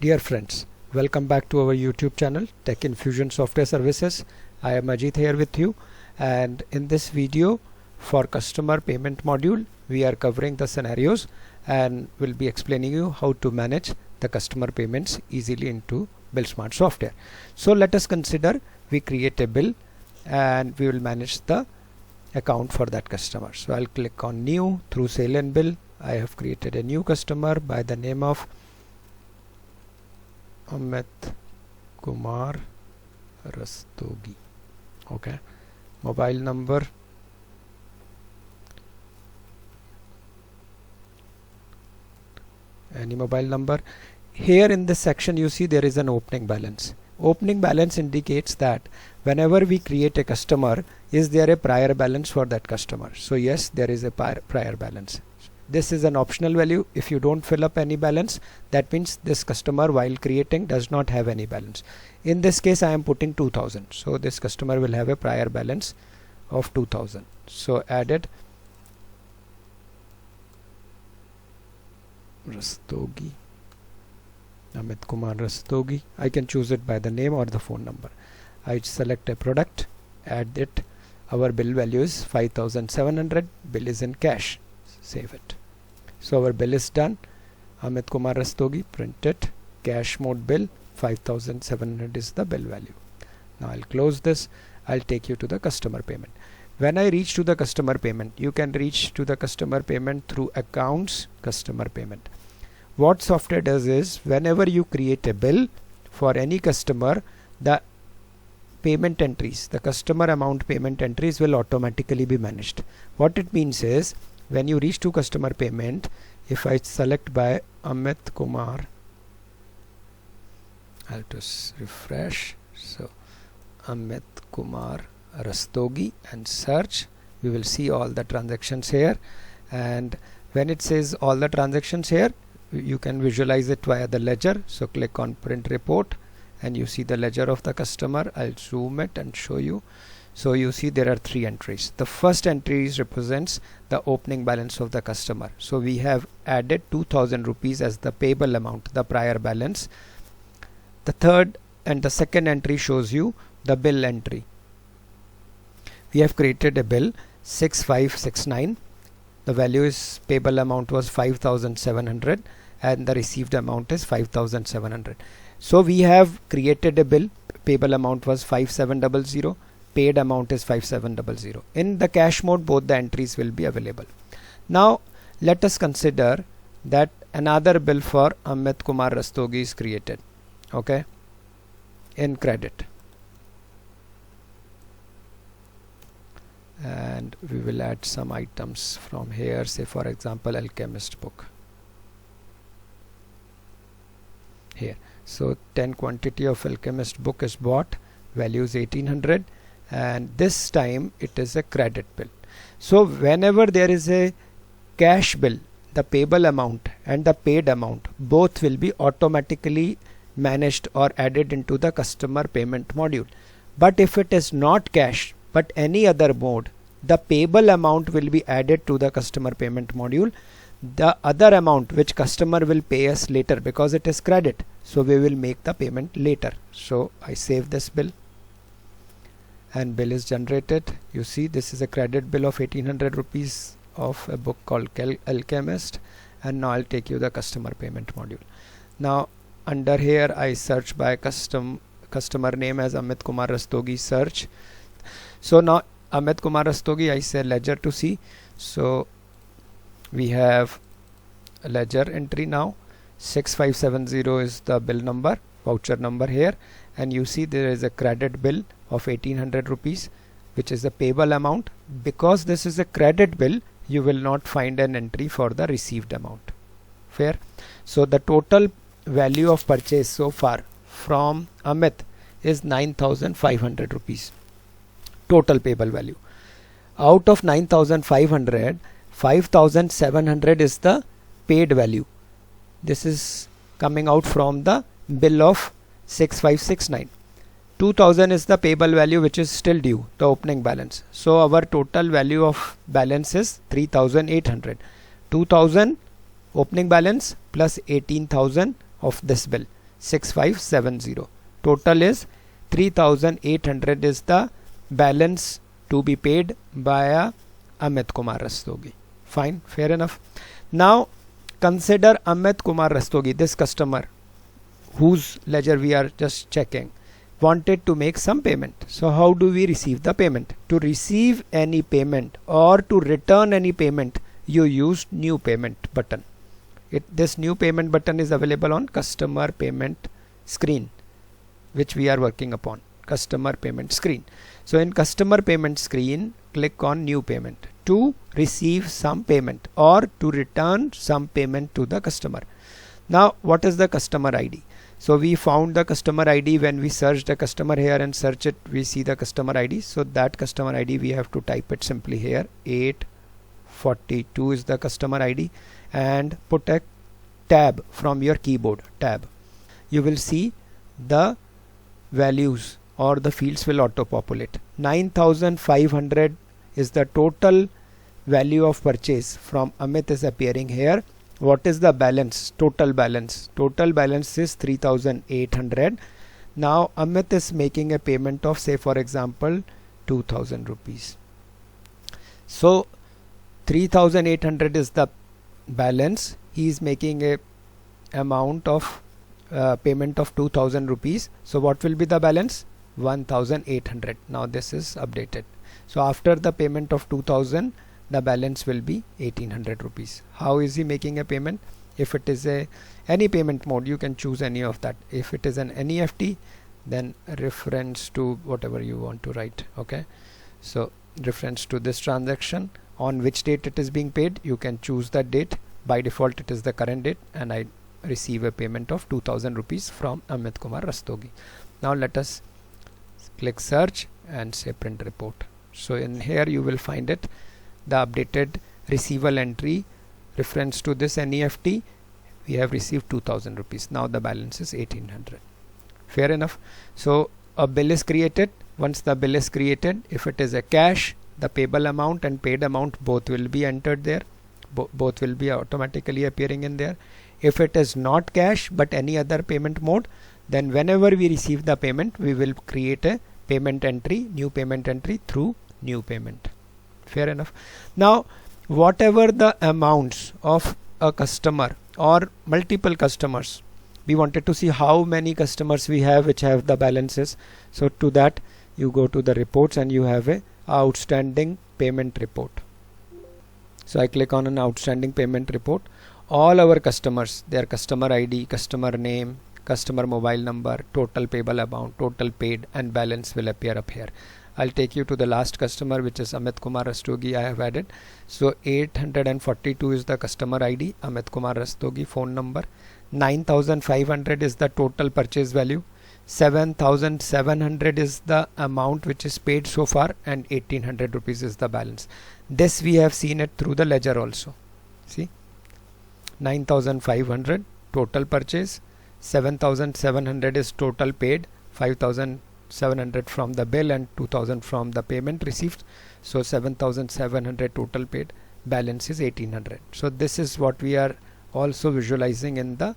Dear friends, welcome back to our YouTube channel Tech Infusion Software Services. I am Ajit here with you, and in this video for customer payment module we are covering the scenarios and will be explaining you how to manage the customer payments easily into BillSmart software. So let us consider we create a bill and we will manage the account for that customer. So I'll click on new through sale and bill. I have created a new customer by the name of Amit Kumar Rastogi. Okay, mobile number any mobile number. Here in this section you see there is an opening balance. Opening balance indicates that whenever we create a customer, is there a prior balance for that customer? So yes, there is a prior balance. This is an optional value. If you don't fill up any balance, that means this customer while creating does not have any balance. In this case I am putting 2000, so this customer will have a prior balance of 2000. So added Rastogi, Amit Kumar Rastogi. I can choose it by the name or the phone number. I select a product, add it. Our bill value is 5700. Bill is in cash. Save it. So our bill is done. Amit Kumar Rastogi, print it. Cash mode bill 5700 is the bill value. Now I'll close this. I'll take you to the customer payment. When I reach to the customer payment, you can reach to the customer payment through accounts customer payment. What software does is whenever you create a bill for any customer, the payment entries, the customer amount payment entries will automatically be managed. What it means is when you reach to customer payment, if I select by Amit Kumar, I'll just refresh. So Amit Kumar Rastogi and search, we will see all the transactions here. And when it says all the transactions here, you can visualize it via the ledger. So click on print report and you see the ledger of the customer. I'll zoom it and show you. So you see there are three entries. The first entry represents the opening balance of the customer. So we have added 2000 rupees as the payable amount, the prior balance. The third and the second entry shows you the bill entry. We have created a bill 6569. The value is payable amount was 5700 and the received amount is 5700. So we have created a bill. Payable amount was 5700. Paid amount is 5700. In the cash mode both the entries will be available. Now let us consider that another bill for Amit Kumar Rastogi is created, okay, in credit, and we will add some items from here, say for example Alchemist book here. So 10 quantity of Alchemist book is bought, value is 1800, and this time it is a credit bill. So whenever there is a cash bill, the payable amount and the paid amount both will be automatically managed or added into the customer payment module. But if it is not cash but any other mode, the payable amount will be added to the customer payment module. The other amount which customer will pay us later, because it is credit, so we will make the payment later. So I save this bill and bill is generated. You see this is a credit bill of 1800 rupees of a book called Alchemist, and now I'll take you the customer payment module. Now under here I search by customer name as Amit Kumar Rastogi, search. So now Amit Kumar Rastogi, I say ledger to see. So we have a ledger entry now. 6570 is the bill number, voucher number here, and you see there is a credit bill of 1800 rupees which is the payable amount. Because this is a credit bill, you will not find an entry for the received amount. Fair? So the total value of purchase so far from Amit is 9500 rupees. Total payable value. Out of 9500, 5700 is the paid value. This is coming out from the bill of 6569. 2000 is the payable value which is still due, the opening balance. So our total value of balance is 3800. 2000 opening balance plus 18,000 of this bill. 6570. Total is 3800 is the balance to be paid by Amit Kumar Rastogi. Fine, fair enough. Now consider Amit Kumar Rastogi, this customer whose ledger we are just checking, wanted to make some payment. So how do we receive the payment? To receive any payment or to return any payment, you use new payment button. This new payment button is available on customer payment screen, which we are working upon. Customer payment screen. So in customer payment screen, click on new payment to receive some payment or to return some payment to the customer. Now what is the customer ID? So we found the customer ID when we search the customer here and search it, we see the customer ID. So that customer ID we have to type it simply here. 842 is the customer ID, and put a tab from your keyboard, tab. You will see the values or the fields will auto populate. 9500 is the total value of purchase from Amit is appearing here. What is the balance? Total balance. Total balance is 3800. Now Amit is making a payment of, say for example, 2000 rupees. So 3800 is the balance. He is making a amount of payment of 2000 rupees. So what will be the balance? 1800. Now this is updated. So after the payment of 2000, the balance will be 1800 rupees. How is he making a payment? If it is any payment mode, you can choose any of that. If it is an NEFT, then reference to whatever you want to write. Okay, so reference to this transaction, on which date it is being paid, you can choose that date. By default it is the current date, and I receive a payment of 2000 rupees from Amit Kumar Rastogi. Now let us click search and say print report. So in here you will find it, the updated receivable entry, reference to this NEFT, we have received 2000 rupees. Now the balance is 1800. Fair enough. So a bill is created. Once the bill is created, if it is a cash, the payable amount and paid amount both will be entered there. Both will be automatically appearing in there. If it is not cash but any other payment mode, then whenever we receive the payment, we will create a payment entry, new payment entry through new payment. Fair enough. Now whatever the amounts of a customer or multiple customers, we wanted to see how many customers we have which have the balances. So to that you go to the reports and you have a outstanding payment report. So I click on an outstanding payment report. All our customers, their customer ID, customer name, customer mobile number, total payable amount, total paid and balance will appear up here. I'll take you to the last customer, which is Amit Kumar Rastogi. I have added. So 842 is the customer ID, Amit Kumar Rastogi, phone number. 9500 is the total purchase value. 7700 is the amount which is paid so far, and 1800 rupees is the balance. This we have seen it through the ledger also. See, 9500 total purchase, 7700 is total paid, 5700 from the bill and 2000 from the payment received. So 7700 total paid, balance is 1800. So this is what we are also visualizing in the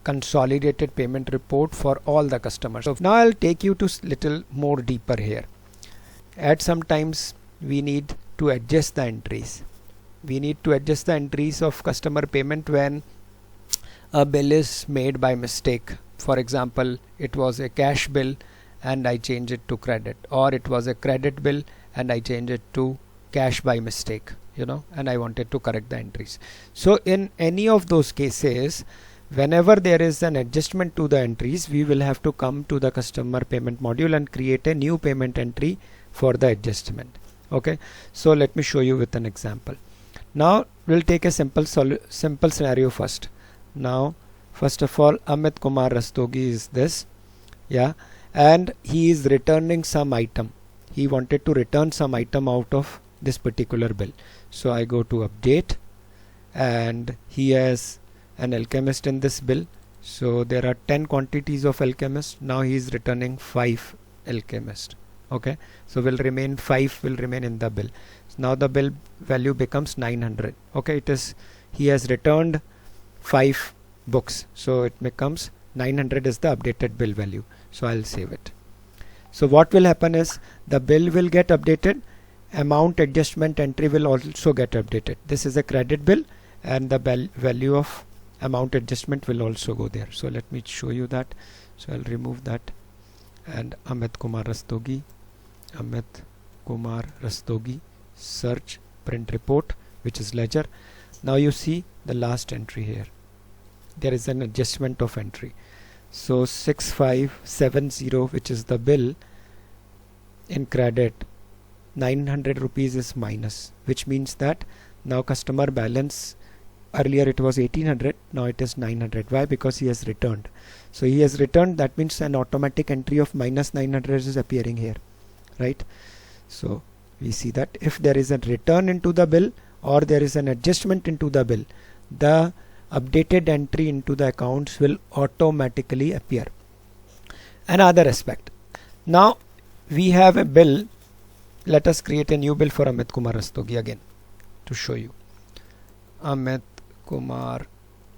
consolidated payment report for all the customers. So now I'll take you to little more deeper here. At sometimes we need to adjust the entries. We need to adjust the entries of customer payment when a bill is made by mistake. For example, it was a cash bill and I change it to credit, or it was a credit bill and I change it to cash by mistake, and I wanted to correct the entries. So in any of those cases, whenever there is an adjustment to the entries, we will have to come to the customer payment module and create a new payment entry for the adjustment. Okay, so let me show you with an example. Now we'll take a simple scenario first. Now first of all, Amit Kumar Rastogi is this, and he is returning some item. He wanted to return some item out of this particular bill. So I go to update, and he has an Alchemist in this bill. So there are 10 quantities of Alchemist. Now he is returning 5 Alchemist. Okay, so five will remain in the bill. So now the bill value becomes 900. Okay, he has returned 5 books, so it becomes 900 is the updated bill value. So I'll save it. So what will happen is the bill will get updated, amount adjustment entry will also get updated. This is a credit bill and the value of amount adjustment will also go there. So let me show you that. So I'll remove that, and Amit Kumar Rastogi, search print report, which is ledger. Now you see the last entry here. There is an adjustment of entry. So 6570, which is the bill in credit, 900 rupees is minus, which means that now customer balance, earlier it was 1800, now it is 900. Why? Because he has returned. So he has returned, that means an automatic entry of minus 900 is appearing here, right? So we see that if there is a return into the bill or there is an adjustment into the bill, the updated entry into the accounts will automatically appear. Another aspect, now we have a bill. Let us create a new bill for Amit Kumar Rastogi again to show you. Amit Kumar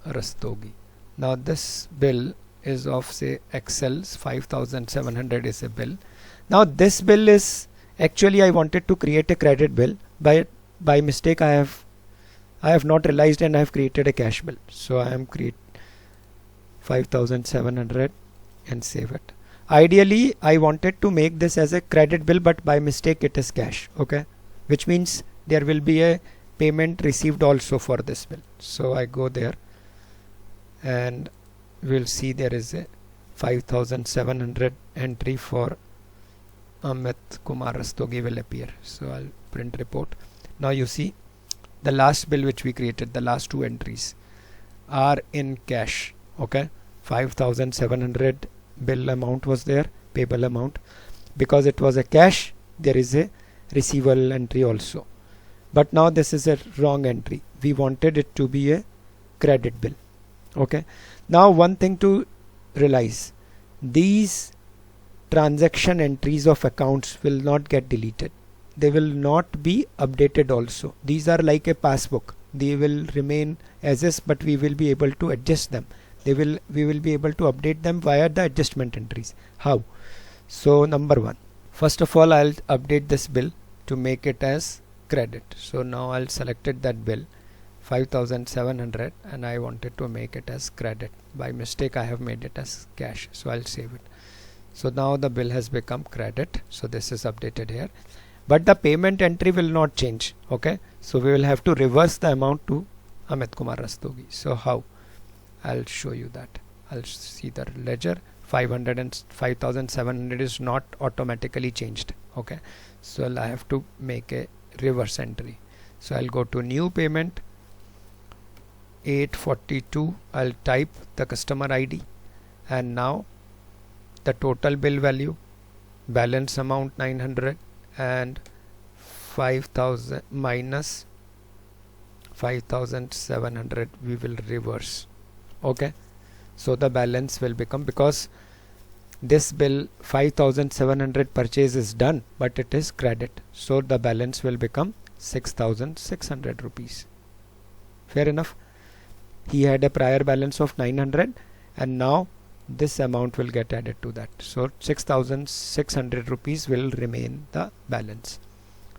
Rastogi. Now this bill is of, say, Excel's 5700 is a bill. Now this bill is actually, I wanted to create a credit bill. By mistake I have not realized and I have created a cash bill. So I am create 5700 and save it. Ideally I wanted to make this as a credit bill, but by mistake it is cash. Okay, which means there will be a payment received also for this bill. So I go there and we'll see there is a 5700 entry for Amit Kumar Rastogi will appear. So I'll print report. Now you see the last bill which we created, the last two entries are in cash. Okay, 5700 bill amount was there, payable amount. Because it was a cash, there is a receivable entry also. But now this is a wrong entry. We wanted it to be a credit bill. Okay, now one thing to realize, these transaction entries of accounts will not get deleted. They will not be updated also. These are like a passbook. They will remain as is, but we will be able to adjust them. We will be able to update them via the adjustment entries. How? So number one, first of all I'll update this bill to make it as credit. So now I'll selected that bill 5700 and I wanted to make it as credit. By mistake I have made it as cash, so I'll save it. So now the bill has become credit. So this is updated here, but the payment entry will not change. Okay, so we will have to reverse the amount to Amit Kumar Rastogi. So how? I'll show you that. I'll see the ledger. 500 and 5700 is not automatically changed. Okay, so I have to make a reverse entry. So I'll go to new payment 842. I'll type the customer ID, and now the total bill value, balance amount 900 and 5000 minus 5700 we will reverse. Okay, so the balance will become, because this bill 5700 purchase is done but it is credit, so the balance will become 6600 rupees. Fair enough. He had a prior balance of 900 and now this amount will get added to that, so 6600 rupees will remain the balance.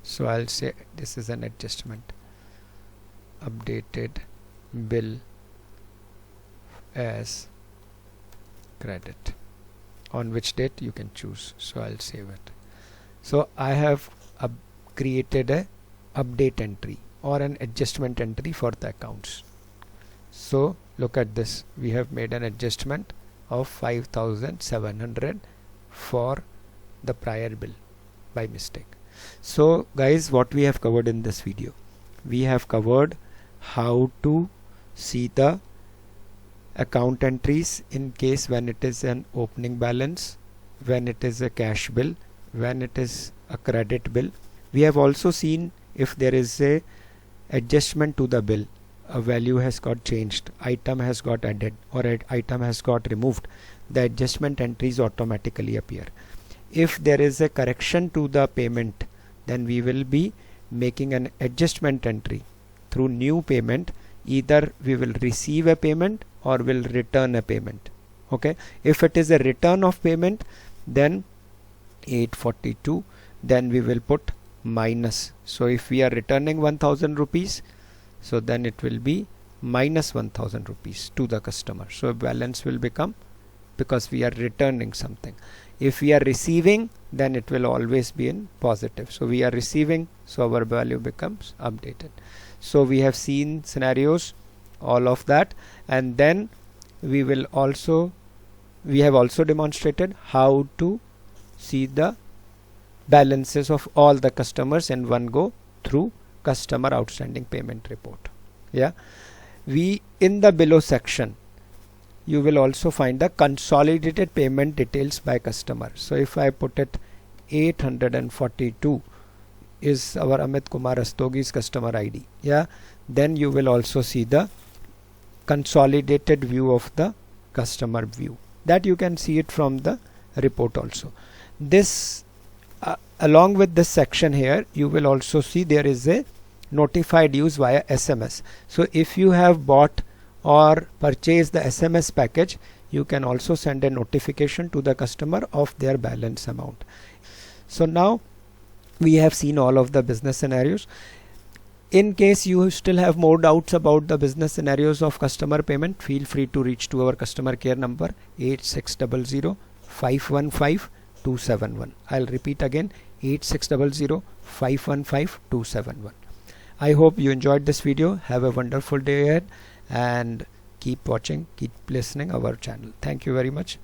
So I'll say this is an adjustment, updated bill as credit. On which date you can choose. So I'll save it. So I have created a update entry or an adjustment entry for the accounts. So look at this, we have made an adjustment of 5700 for the prior bill by mistake. So guys, what we have covered in this video, we have covered how to see the account entries in case when it is an opening balance, when it is a cash bill, when it is a credit bill. We have also seen if there is a adjustment to the bill, a value has got changed, item has got added or an item has got removed, the adjustment entries automatically appear. If there is a correction to the payment, then we will be making an adjustment entry through new payment. Either we will receive a payment or will return a payment. Okay, if it is a return of payment, then 842, then we will put minus. So if we are returning 1000 rupees, so then it will be minus 1000 rupees to the customer. So balance will become, because we are returning something. If we are receiving, then it will always be in positive. So we are receiving, so our value becomes updated. So we have seen scenarios, all of that, and then we have also demonstrated how to see the balances of all the customers in one go through customer outstanding payment report. Yeah, we in the below section you will also find the consolidated payment details by customer. So if I put it 842 is our Amit Kumar Rastogi's customer ID. Yeah, then you will also see the consolidated view of the customer view, that you can see it from the report also. This along with this section here, you will also see there is a notified use via SMS. So if you have bought or purchased the SMS package, you can also send a notification to the customer of their balance amount. So now we have seen all of the business scenarios. In case you still have more doubts about the business scenarios of customer payment, feel free to reach to our customer care number 8600 515 271. I'll repeat again, 8600 515 271. I hope you enjoyed this video. Have a wonderful day ahead and keep watching, keep listening our channel. Thank you very much.